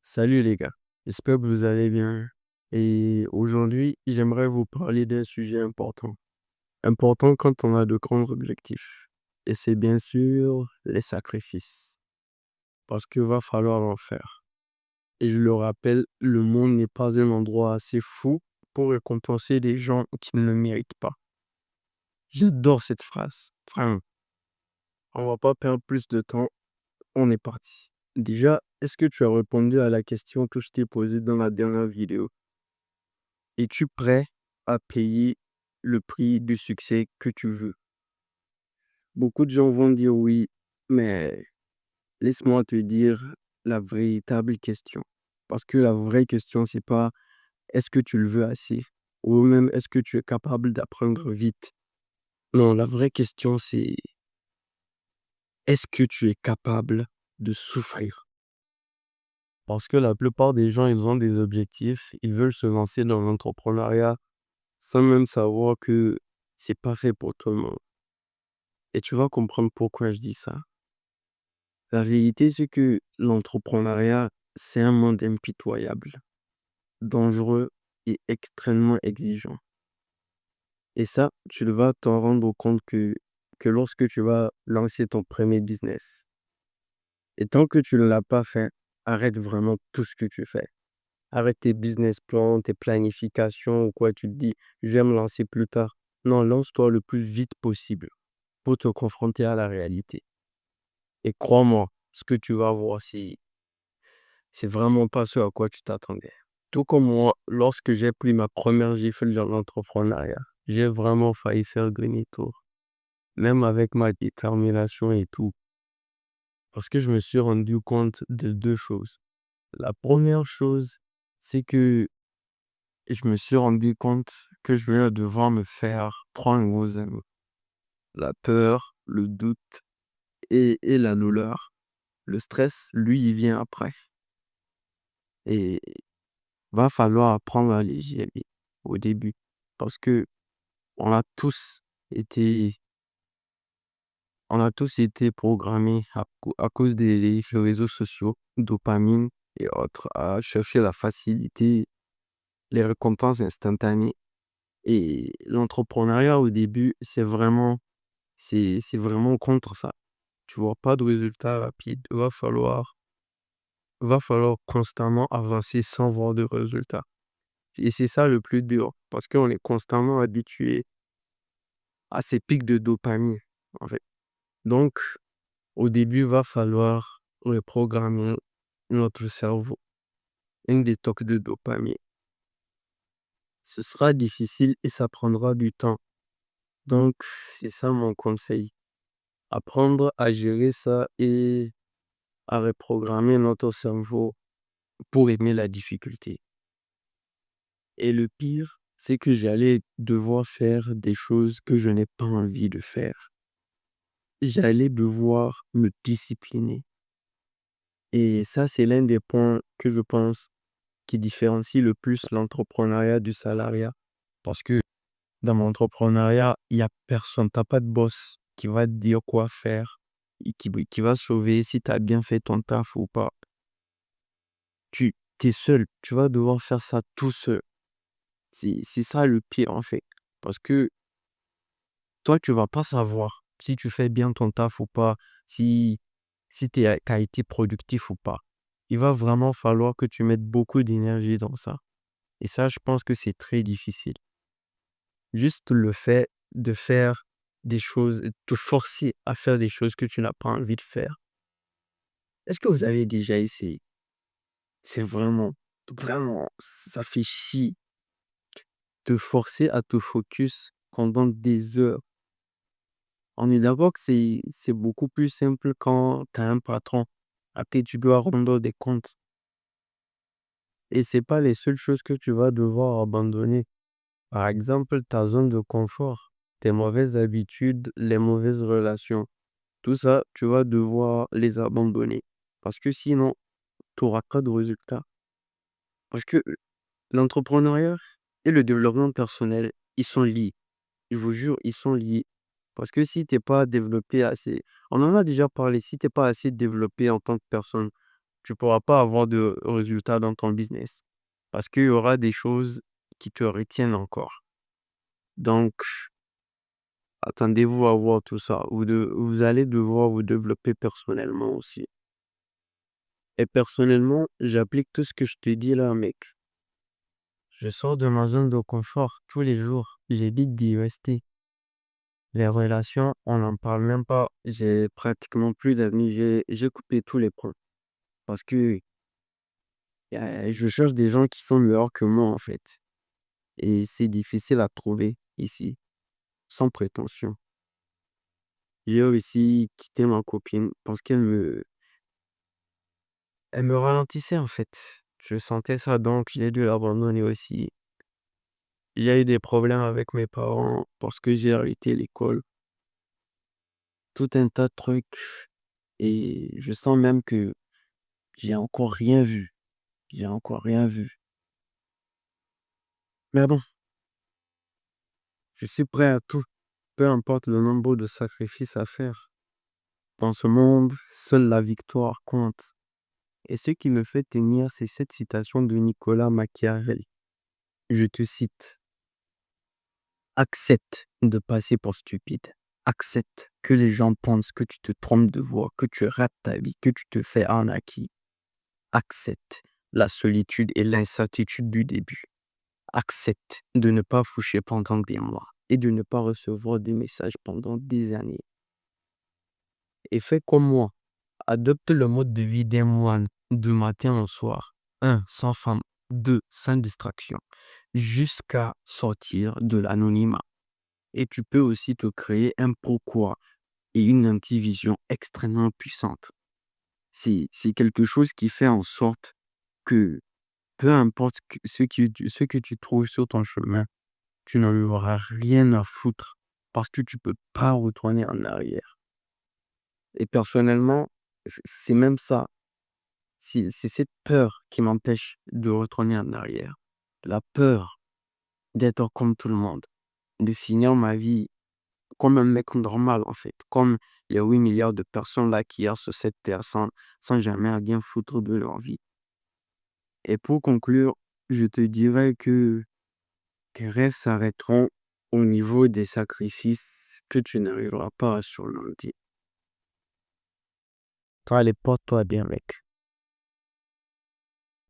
Salut les gars, j'espère que vous allez bien. Et aujourd'hui, j'aimerais vous parler d'un sujet important. Important quand on a de grands objectifs. Et c'est bien sûr les sacrifices. Parce qu'il va falloir en faire. Et je le rappelle, le monde n'est pas un endroit assez fou pour récompenser des gens qui ne le méritent pas. J'adore cette phrase. Vraiment, on va pas perdre plus de temps, on est parti. Déjà, est-ce que tu as répondu à la question que je t'ai posée dans la dernière vidéo? Es-tu prêt à payer le prix du succès que tu veux? Beaucoup de gens vont dire oui, mais laisse-moi te dire la véritable question. Parce que la vraie question, c'est pas est-ce que tu le veux assez? Ou même est-ce que tu es capable d'apprendre vite? Non, la vraie question, c'est est-ce que tu es capable de souffrir? Parce que la plupart des gens, ils ont des objectifs, ils veulent se lancer dans l'entrepreneuriat sans même savoir que c'est pas fait pour tout le monde. Et tu vas comprendre pourquoi je dis ça. La vérité, c'est que l'entrepreneuriat, c'est un monde impitoyable, dangereux et extrêmement exigeant. Et ça, tu vas t'en rendre compte que lorsque tu vas lancer ton premier business. Et tant que tu ne l'as pas fait, arrête vraiment tout ce que tu fais. Arrête tes business plans, tes planifications ou quoi. Tu te dis, je vais me lancer plus tard. Non, lance-toi le plus vite possible pour te confronter à la réalité. Et crois-moi, ce que tu vas voir, c'est vraiment pas ce à quoi tu t'attendais. Tout comme moi, lorsque j'ai pris ma première gifle dans l'entrepreneuriat, j'ai vraiment failli faire demi-tour, même avec ma détermination et tout, parce que je me suis rendu compte de deux choses. La première chose, c'est que je me suis rendu compte que je vais devoir me faire prendre aux amis. La peur, le doute et la douleur. Le stress, lui, il vient après. Et va falloir apprendre à les gérer au début. Parce que on a tous été, on a tous été programmés à cause des réseaux sociaux, dopamine et autres, à chercher la facilité, les récompenses instantanées. Et l'entrepreneuriat au début, c'est vraiment contre ça. Tu vois pas de résultats rapides. Va falloir constamment avancer sans voir de résultats. Et c'est ça le plus dur, parce qu'on est constamment habitué à ces pics de dopamine, en fait. Donc, au début, va falloir reprogrammer notre cerveau, une détox de dopamine. Ce sera difficile et ça prendra du temps. Donc, c'est ça mon conseil. Apprendre à gérer ça et à reprogrammer notre cerveau pour aimer la difficulté. Et le pire, c'est que j'allais devoir faire des choses que je n'ai pas envie de faire. J'allais devoir me discipliner. Et ça, c'est l'un des points que je pense qui différencie le plus l'entrepreneuriat du salariat. Parce que dans l'entrepreneuriat, il y a personne, t'as pas de boss qui va te dire quoi faire, et qui va sauver si tu as bien fait ton taf ou pas. Tu es seul, tu vas devoir faire ça tout seul. C'est ça le pire en fait. Parce que toi, tu vas pas savoir si tu fais bien ton taf ou pas, si tu as été productif ou pas. Il va vraiment falloir que tu mettes beaucoup d'énergie dans ça. Et ça, je pense que c'est très difficile. Juste le fait de faire des choses, te forcer à faire des choses que tu n'as pas envie de faire. Est-ce que vous avez déjà essayé? C'est vraiment, ça fait chier. Te forcer à te focus pendant des heures. On est d'accord que c'est beaucoup plus simple quand tu as un patron à qui tu dois rendre des comptes. Et c'est pas les seules choses que tu vas devoir abandonner. Par exemple, ta zone de confort, tes mauvaises habitudes, les mauvaises relations. Tout ça, tu vas devoir les abandonner. Parce que sinon, tu n'auras pas de résultat. Parce que l'entrepreneuriat et le développement personnel, ils sont liés. Je vous jure, ils sont liés. Parce que si t'es pas développé assez, on en a déjà parlé, si t'es pas assez développé en tant que personne, tu pourras pas avoir de résultats dans ton business. Parce qu'il y aura des choses qui te retiennent encore. Donc, attendez-vous à voir tout ça. Vous allez devoir vous développer personnellement aussi. Et personnellement, j'applique tout ce que je te dis là, mec. Je sors de ma zone de confort tous les jours. J'évite d'y rester. Les relations, on n'en parle même pas. J'ai pratiquement plus d'amis. J'ai coupé tous les ponts. Parce que je cherche des gens qui sont meilleurs que moi, en fait. Et c'est difficile à trouver ici, sans prétention. J'ai aussi quitté ma copine parce elle me ralentissait, en fait. Je sentais ça, donc j'ai dû l'abandonner aussi. Il y a eu des problèmes avec mes parents parce que j'ai arrêté l'école. Tout un tas de trucs. Et je sens même que j'ai encore rien vu. J'ai encore rien vu. Mais bon, je suis prêt à tout, peu importe le nombre de sacrifices à faire. Dans ce monde, seule la victoire compte. Et ce qui me fait tenir, c'est cette citation de Nicolas Machiavel. Je te cite. Accepte de passer pour stupide. Accepte que les gens pensent que tu te trompes de voie, que tu rates ta vie, que tu te fais arnaquer. Accepte la solitude et l'incertitude du début. Accepte de ne pas foucher pendant des mois et de ne pas recevoir des messages pendant des années. Et fais comme moi. Adopte le mode de vie d'un moine du matin au soir. 1. Sans femme. 2. Sans distraction. Jusqu'à sortir de l'anonymat. Et tu peux aussi te créer un pourquoi et une antivision extrêmement puissante. C'est quelque chose qui fait en sorte que peu importe ce que tu trouves sur ton chemin, tu n'en auras rien à foutre parce que tu peux pas retourner en arrière. Et personnellement, c'est même ça. C'est cette peur qui m'empêche de retourner en arrière. La peur d'être comme tout le monde, de finir ma vie comme un mec normal en fait, comme les 8 milliards de personnes là qui errent sur cette terre sans jamais rien foutre de leur vie. Et pour conclure, je te dirais que tes rêves s'arrêteront au niveau des sacrifices que tu n'arriveras pas à surmonter. Toi, allez, porte-toi bien, mec.